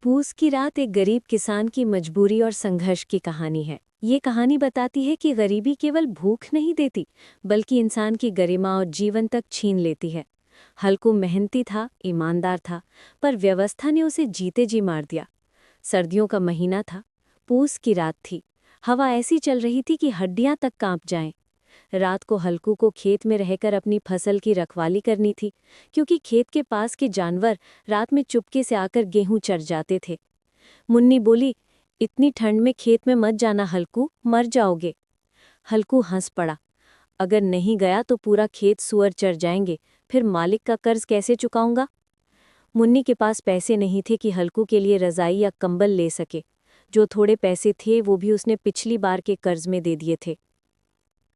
पूस की रात एक गरीब किसान की मजबूरी और संघर्ष की कहानी है। ये कहानी बताती है कि गरीबी केवल भूख नहीं देती, बल्कि इंसान की गरिमा और जीवन तक छीन लेती है। हल्कू मेहनती था, ईमानदार था, पर व्यवस्था ने उसे जीते जी मार दिया। सर्दियों का महीना था, पूस की रात थी। हवा ऐसी चल रही थी कि हड्डियां तक कांप जाएं। रात को हल्कू को खेत में रहकर अपनी फसल की रखवाली करनी थी, क्योंकि खेत के पास के जानवर रात में चुपके से आकर गेहूं चर जाते थे। मुन्नी बोली, इतनी ठंड में खेत में मत जाना हल्कू, मर जाओगे। हल्कू हंस पड़ा, अगर नहीं गया तो पूरा खेत सुअर चर जाएंगे, फिर मालिक का कर्ज कैसे चुकाऊंगा। मुन्नी के पास पैसे नहीं थे कि हल्कू के लिए रजाई या कंबल ले सके। जो थोड़े पैसे थे वो भी उसने पिछली बार के कर्ज में दे दिए थे।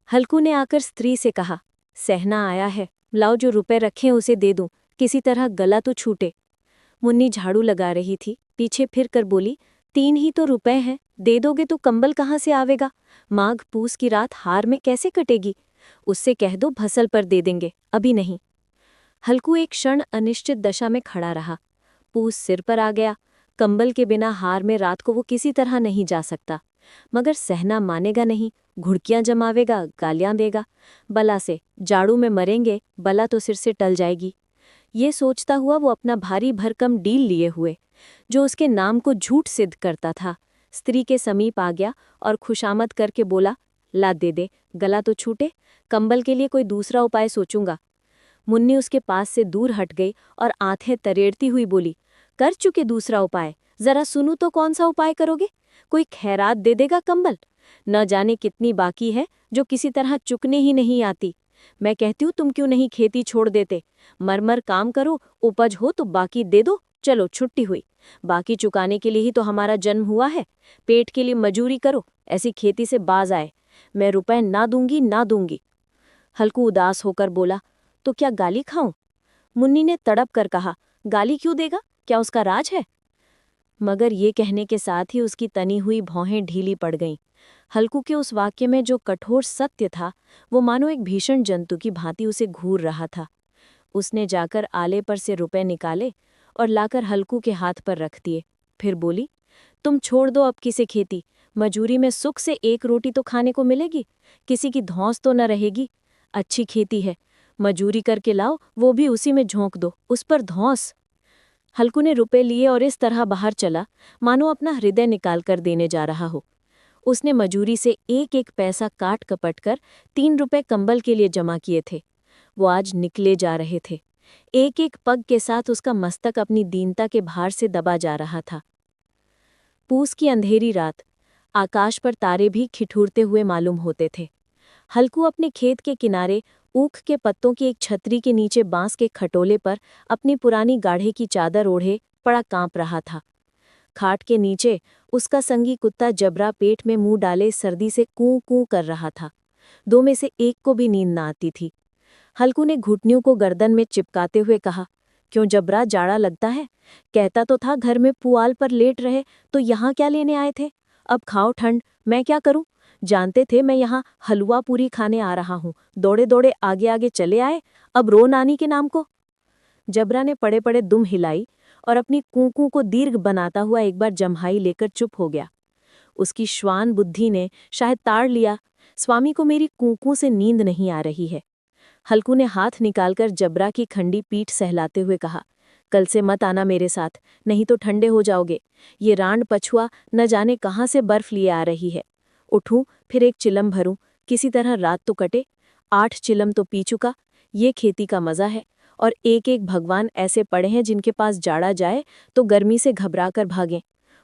हल्कू ने आकर स्त्री से कहा, सहना आया है, लाओ जो रुपए रखे उसे दे दूं, किसी तरह गला तो छूटे। मुन्नी झाड़ू लगा रही थी, पीछे फिर कर बोली, 3 ही तो रुपए हैं, दे दोगे तो कंबल कहाँ से आवेगा। माघ पूस की रात हार में कैसे कटेगी। उससे कह दो भसल पर दे देंगे, अभी नहीं। हल्कू एक क्षण अनिश्चित दशा में खड़ा रहा। पूस सिर पर आ गया। कंबल के बिना हार में रात को वो किसी तरह नहीं जा सकता। मगर सहना मानेगा नहीं, घुड़कियां जमावेगा, गालियां देगा। बला से जाड़ू में मरेंगे, बला तो सिर से टल जाएगी। ये सोचता हुआ वो अपना भारी भरकम डील लिए हुए, जो उसके नाम को झूठ सिद्ध करता था, स्त्री के समीप आ गया और खुशामद करके बोला, ला दे दे, गला तो छूटे, कंबल के लिए कोई दूसरा उपाय सोचूंगा। मुन्नी उसके पास से दूर हट गई और आंखें तरेड़ती हुई बोली, कर चुके दूसरा उपाय, जरा सुनू तो कौन सा उपाय करोगे। कोई खैरात दे देगा कंबल। न जाने कितनी बाकी है जो किसी तरह चुकने ही नहीं आती। मैं कहती हूँ तुम क्यों नहीं खेती छोड़ देते, मरमर काम करो, उपज हो तो बाकी दे दो, चलो छुट्टी हुई। बाकी चुकाने के लिए ही तो हमारा जन्म हुआ है, पेट के लिए मजूरी करो, ऐसी खेती से बाज आए। मैं रुपए ना दूंगी ना दूंगी। हल्कू उदास होकर बोला, तो क्या गाली खाऊं। मुन्नी ने तड़प कर कहा, गाली क्यों देगा, क्या उसका राज है। मगर ये कहने के साथ ही उसकी तनी हुई भौहें ढीली पड़ गईं। हल्कू के उस वाक्य में जो कठोर सत्य था, वो मानो एक भीषण जंतु की भांति उसे घूर रहा था। उसने जाकर आले पर से रुपए निकाले और लाकर हल्कू के हाथ पर रख दिए। फिर बोली, तुम छोड़ दो अब किसे खेती, मजूरी में सुख से एक रोटी तो खाने को मिलेगी, किसी की धौंस तो न रहेगी। अच्छी खेती है, मजूरी करके लाओ, वो भी उसी में झोंक दो, उस पर धौंस। हल्कू ने रुपए लिए और इस तरह बाहर चला, मानो अपना हृदय निकाल कर देने जा रहा हो। उसने मजूरी से एक एक पैसा काट कपट कर 3 रुपए कंबल के लिए जमा किए थे। वो आज निकले जा रहे थे। एक एक पग के साथ उसका मस्तक अपनी दीनता के भार से दबा जा रहा था। पूस की अंधेरी रात, आकाश पर तारे भी ठिठुरते हुए मालूम होते थे। हल्कू अपने खेत के किनारे ऊख के पत्तों की एक छतरी के नीचे बांस के खटोले पर अपनी पुरानी गाढ़े की चादर ओढ़े पड़ा कांप रहा था। खाट के नीचे उसका संगी कुत्ता जबरा पेट में मुंह डाले सर्दी से कूं कूं कर रहा था। 2 में से एक को भी नींद न आती थी। हल्कू ने घुटनियों को गर्दन में चिपकाते हुए कहा, क्यों जबरा, जाड़ा लगता है। कहता तो था घर में पुआल पर लेट रहे, तो यहाँ क्या लेने आए थे। अब खाओ ठंड, मैं क्या करूं। जानते थे मैं यहाँ हलवा पूरी खाने आ रहा हूँ, दौड़े दौड़े आगे आगे चले आए, अब रो नानी के नाम को। जबरा ने पड़े पड़े दुम हिलाई और अपनी कूकू को दीर्घ बनाता हुआ एक बार जम्हाई लेकर चुप हो गया। उसकी श्वान बुद्धि ने शायद ताड़ लिया, स्वामी को मेरी कूकू से नींद नहीं आ रही है। हल्कू ने हाथ निकालकर जबरा की खंडी पीठ सहलाते हुए कहा, कल से मत आना मेरे साथ, नहीं तो ठंडे हो जाओगे। ये रांड पछुआ न जाने कहाँ से बर्फ लिए आ रही है। उठूं फिर एक चिलम भरूं, किसी तरह रात तो कटे। 8 चिलम तो पी चुका, ये खेती का मजा है। और एक एक भगवान ऐसे पड़े हैं जिनके पास जाड़ा जाए तो गर्मी से घबरा कर भागें।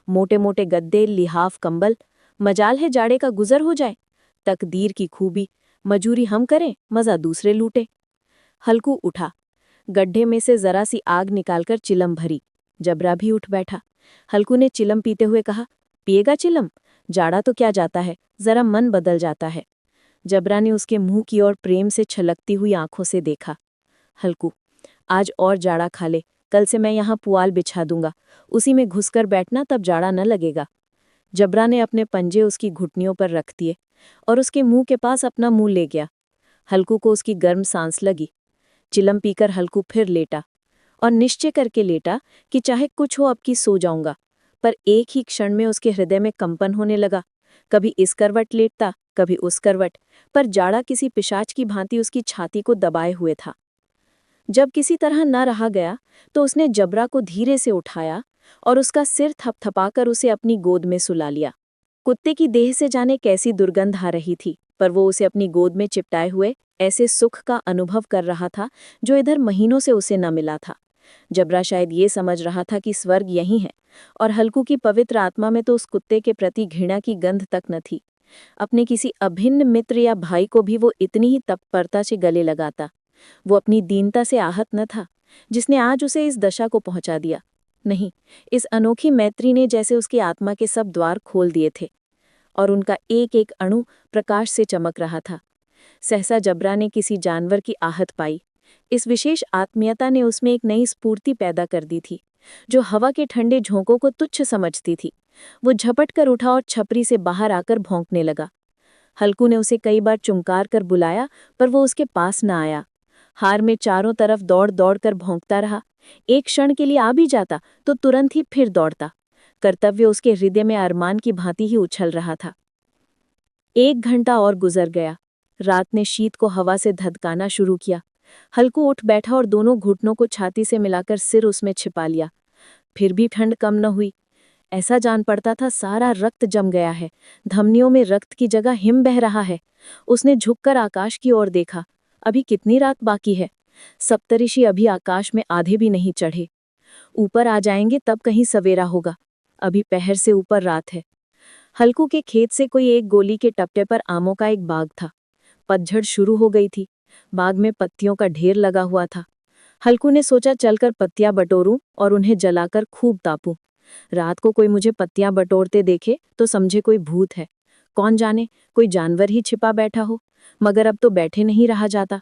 मोटे मोटे गद्दे, लिहाफ, कंबल, मजाल है जाड़े का गुजर हो जाए। तकदीर की खूबी, मजूरी हम करें, मजा दूसरे लूटे। हल्कू उठा, गड्ढे में से जरा सी आग निकालकर चिलम भरी। जबरा भी उठ बैठा। हल्कू ने चिलम पीते हुए कहा, पिएगा चिलम, जाड़ा तो क्या जाता है, जरा मन बदल जाता है। जबरा ने उसके मुंह की ओर प्रेम से छलकती हुई आंखों से देखा। हल्कू, आज और जाड़ा खा ले, कल से मैं यहाँ पुआल बिछा दूंगा, उसी में घुसकर बैठना, तब जाड़ा न लगेगा। जबरा ने अपने पंजे उसकी घुटनियों पर रख दिए और उसके मुंह के पास अपना मुंह ले गया। हल्कू को उसकी गर्म सांस लगी। चिलम पीकर हल्कू फिर लेटा और निश्चय करके लेटा कि चाहे कुछ हो अब की सो जाऊंगा, पर एक ही क्षण में उसके हृदय में कंपन होने लगा। कभी इस करवट लेटता, कभी उस करवट, पर जाड़ा किसी पिशाच की भांति उसकी छाती को दबाए हुए था। जब किसी तरह न रहा गया तो उसने जबरा को धीरे से उठाया और उसका सिर थपथपाकर उसे अपनी गोद में सुला लिया। कुत्ते की देह से जाने कैसी दुर्गंध आ रही थी, पर वो उसे अपनी गोद में चिपटाए हुए ऐसे सुख का अनुभव कर रहा था जो इधर महीनों से उसे न मिला था। जबरा शायद ये समझ रहा था कि स्वर्ग यही है, और हल्कू की पवित्र आत्मा में तो उस कुत्ते के प्रति घृणा की गंध तक न थी। अपने किसी अभिन्न मित्र या भाई को भी वो इतनी ही तत्परता से गले लगाता। वो अपनी दीनता से आहत न था, जिसने आज उसे इस दशा को पहुंचा दिया। नहीं, इस अनोखी मैत्री ने जैसे उसकी आत्मा के सब द्वार खोल दिए थे, और उनका एक एक अणु प्रकाश से चमक रहा था। सहसा जबरा ने किसी जानवर की आहत पाई। इस विशेष आत्मीयता ने उसमें एक नई स्फूर्ति पैदा कर दी थी, जो हवा के ठंडे झोंकों को तुच्छ समझती थी। वो झपट कर उठा और छपरी से बाहर आकर भौंकने लगा। हल्कू ने उसे कई बार चुमकार कर बुलाया, पर वो उसके पास न आया। हार में चारों तरफ दौड़ दौड़ कर भौंकता रहा। एक क्षण के लिए आ भी जाता तो तुरंत ही फिर दौड़ता। कर्तव्य उसके हृदय में अरमान की भांति ही उछल रहा था। 1 घंटा और गुजर गया। रात ने शीत को हवा से धधकाना शुरू किया। हल्कू उठ बैठा और दोनों घुटनों को छाती से मिलाकर सिर उसमें छिपा लिया। फिर भी ठंड कम न हुई। ऐसा जान पड़ता था सारा रक्त जम गया है, धमनियों में रक्त की जगह हिम बह रहा है। उसने झुककर आकाश की ओर देखा। अभी कितनी रात बाकी है? सप्तऋषि अभी आकाश में आधे भी नहीं चढ़े। ऊपर आ जाएंगे तब कहीं सवेरा होगा। अभी पहर से ऊपर रात है। हल्कू के खेत से कोई एक गोली के टप्पे पर आमों का एक बाग था। पतझड़ शुरू हो गई थी। बाग में पत्तियों का ढेर लगा हुआ था। हल्कू ने सोचा चलकर पत्तियां बटोरूं और उन्हें जलाकर खूब तापूं। रात को कोई मुझे पत्तियां बटोरते देखे तो समझे कोई भूत है। कौन जाने, कोई जानवर ही छिपा बैठा हो। मगर अब तो बैठे नहीं रहा जाता।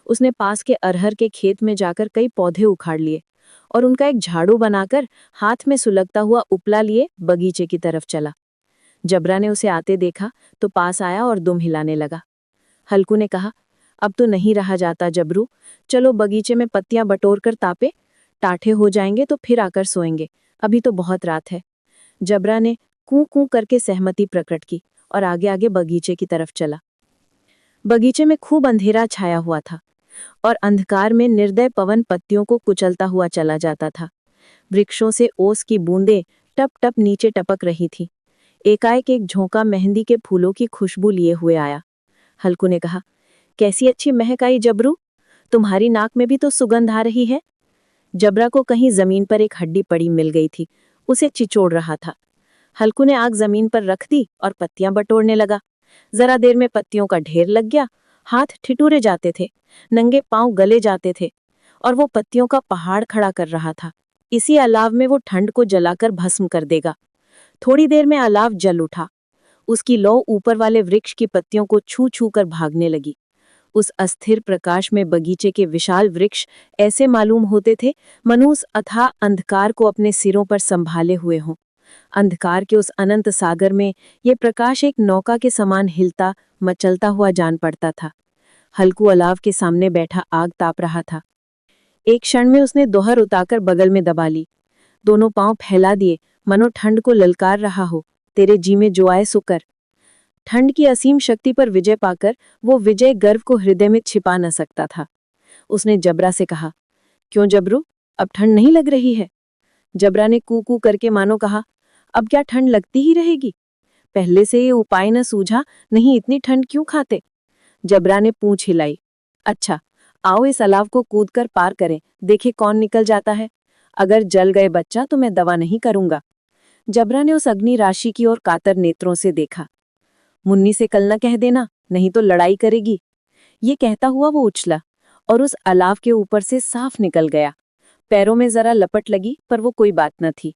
उसने पास के अरहर के खेत में जाकर कई पौधे उखाड़ लिए और उनका एक झाड़ू बनाकर हाथ में सुलगता हुआ उपला लिए बगीचे की तरफ चला। जबरा ने उसे आते देखा तो पास आया और दुम हिलाने लगा। हल्कू ने कहा, अब तो नहीं रहा जाता जबरू, चलो बगीचे में पत्तियां बटोर कर तापे। टाठे हो जाएंगे तो फिर आकर सोएंगे, अभी तो बहुत रात है। जबरा ने कूं कूं करके सहमति प्रकट की और आगे आगे बगीचे की तरफ चला। बगीचे में खूब अंधेरा छाया हुआ था और अंधकार में निर्दय पवन पत्तियों को कुचलता हुआ चला जाता था। वृक्षों से ओस की बूंदें टप टप नीचे टपक रही थी। एकाएक एक झोंका मेहंदी के फूलों की खुशबू लिए हुए आया। हल्कू ने कहा, कैसी अच्छी महक आई जबरू, तुम्हारी नाक में भी तो सुगंध आ रही है। जबरा को कहीं जमीन पर एक हड्डी पड़ी मिल गई थी, उसे चिचोड़ रहा था। हल्कू ने आग जमीन पर रख दी और पत्तियां बटोरने लगा। जरा देर में पत्तियों का ढेर लग गया। हाथ ठिठुरे जाते थे, नंगे पांव गले जाते थे, और वो पत्तियों का पहाड़ खड़ा कर रहा था। इसी अलाव में वो ठंड को जलाकर भस्म कर देगा। थोड़ी देर में अलाव जल उठा। उसकी लौ ऊपर वाले वृक्ष की पत्तियों को छू छू कर भागने लगी। उस अस्थिर प्रकाश में बगीचे के विशाल वृक्ष ऐसे मालूम होते थे मानो उस अथाह अंधकार को अपने सिरों पर संभाले हुए हों। अंधकार के उस अनंत सागर में ये प्रकाश एक नौका के समान हिलता मचलता हुआ जान पड़ता था। हल्कू अलाव के सामने बैठा आग ताप रहा था। एक क्षण में उसने दोहर उताकर बगल में दबा ली। दोनों पांव फैला दिए, मनो ठंड को ललकार रहा हो, तेरे जी में जो आए सो कर। ठंड की असीम शक्ति पर विजय पाकर वो विजय गर्व को हृदय में छिपा न सकता था। उसने जबरा से कहा, क्यों जबरू, अब ठंड नहीं लग रही है? जबरा ने कू कू करके मानो कहा, अब क्या ठंड लगती ही रहेगी? पहले से ये उपाय न सूझा, नहीं इतनी ठंड क्यों खाते? जबरा ने पूंछ हिलाई। अच्छा, आओ इस अलाव को कूदकर पार करें, देखे कौन निकल जाता है। अगर जल गए बच्चा तो मैं दवा नहीं करूंगा। जबरा ने उस अग्नि राशि की ओर कातर नेत्रों से देखा। मुन्नी से कल न कह देना, नहीं तो लड़ाई करेगी। ये कहता हुआ वो उछला और उस अलाव के ऊपर से साफ निकल गया। पैरों में जरा लपट लगी, पर वो कोई बात न थी।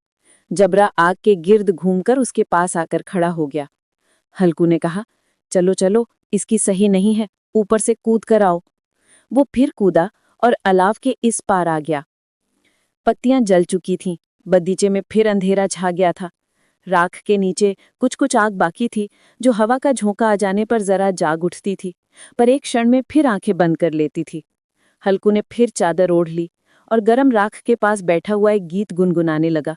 जबरा आग के गिर्द घूमकर उसके पास आकर खड़ा हो गया। हल्कू ने कहा, चलो चलो, इसकी सही नहीं है, ऊपर से कूद कर आओ। वो फिर कूदा और अलाव के इस पार आ गया। पत्तियां जल चुकी थीं, बगीचे में फिर अंधेरा छा गया था। राख के नीचे कुछ कुछ आग बाकी थी, जो हवा का झोंका आ जाने पर जरा जाग उठती थी, पर एक क्षण में फिर आंखें बंद कर लेती थी। हल्कू ने फिर चादर ओढ़ ली और गरम राख के पास बैठा हुआ एक गीत गुनगुनाने लगा।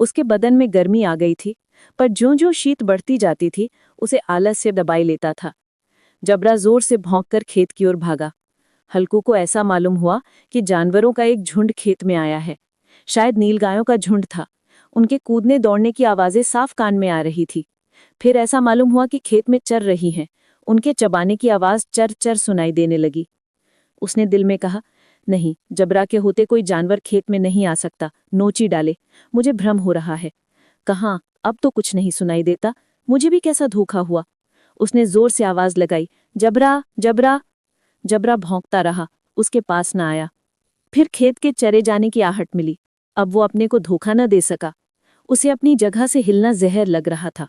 उसके बदन में गर्मी आ गई थी, पर ज्यों-ज्यों शीत बढ़ती जाती थी, उसे आलस से दबाए लेता था। जबरा जोर से भौंककर खेत की ओर भागा। हल्कू को ऐसा मालूम हुआ कि जानवरों का एक झुंड खेत में आया है। शायद नीलगायों का झुंड था। उनके कूदने दौड़ने की आवाजें साफ कान में आ रही थी। फिर ऐसा मालूम हुआ कि खेत में चर रही हैं। उनके चबाने की आवाज चर-चर सुनाई देने लगी। उसने दिल में कहा, नहीं, जबरा के होते कोई जानवर खेत में नहीं आ सकता, नोची डाले। मुझे भ्रम हो रहा है। कहाँ, अब तो कुछ नहीं सुनाई देता। मुझे भी कैसा धोखा हुआ। उसने जोर से आवाज लगाई, जबरा, जबरा। जबरा भौंकता रहा, उसके पास न आया। फिर खेत के चरे जाने की आहट मिली। अब वो अपने को धोखा न दे सका। उसे अपनी जगह से हिलना जहर लग रहा था।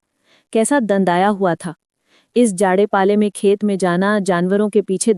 कैसा दंदाया हुआ था। इस जाड़े पाले में खेत में जाना, जानवरों के पीछे